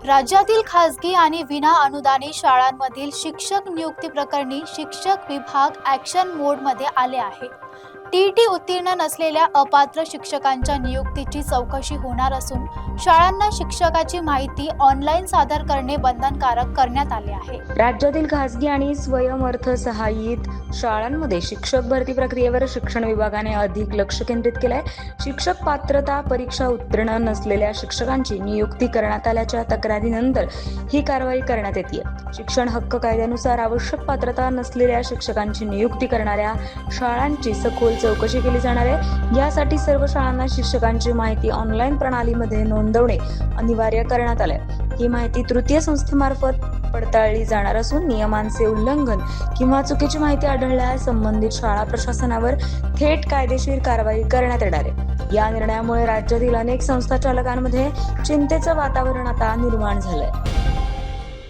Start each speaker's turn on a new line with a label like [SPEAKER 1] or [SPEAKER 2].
[SPEAKER 1] राज्यातील खासगी आणि विना अनुदानित शाळांमधील शिक्षक नियुक्ती प्रकरणी शिक्षक विभाग ॲक्शन मोडमध्ये आले आहे. टीईटी उत्तीर्ण नसलेल्या अपात्र शिक्षकांच्या नियुक्तीची चौकशी होणार असून शाळांना शिक्षकाची माहिती ऑनलाईन सादर करणे बंधनकारक करण्यात आले आहे.
[SPEAKER 2] राज्यातील खासगी आणि स्वयंअर्थसहाय्यित शाळांमध्ये शिक्षक भरती प्रक्रियेवर शिक्षण विभागाने अधिक लक्ष केंद्रित केले आहे. शिक्षक पात्रता परीक्षा उत्तीर्ण नसलेल्या शिक्षकांची नियुक्ती करण्यात आल्याच्या तक्रारीनंतर ही कारवाई करण्यात येते. शिक्षण हक्क कायद्यानुसार आवश्यक पात्रता नसलेल्या शिक्षकांची नियुक्ती करणाऱ्या शाळांची सखोल चौकशी केली जाणार आहे. यासाठी सर्व शाळांना शिक्षकांची माहिती ऑनलाईन प्रणालीमध्ये नोंदवणे अनिवार्य करण्यात आले. ही माहिती तृतीय संस्थेमार्फत पडताळली जाणार असून नियमांचे उल्लंघन किंवा चुकीची माहिती आढळल्यास संबंधित शाळा प्रशासनावर थेट कायदेशीर कारवाई करण्यात येणार आहे. या निर्णयामुळे राज्यातील अनेक संस्था चालकांमध्ये चिंतेचं वातावरण आता निर्माण झालंय.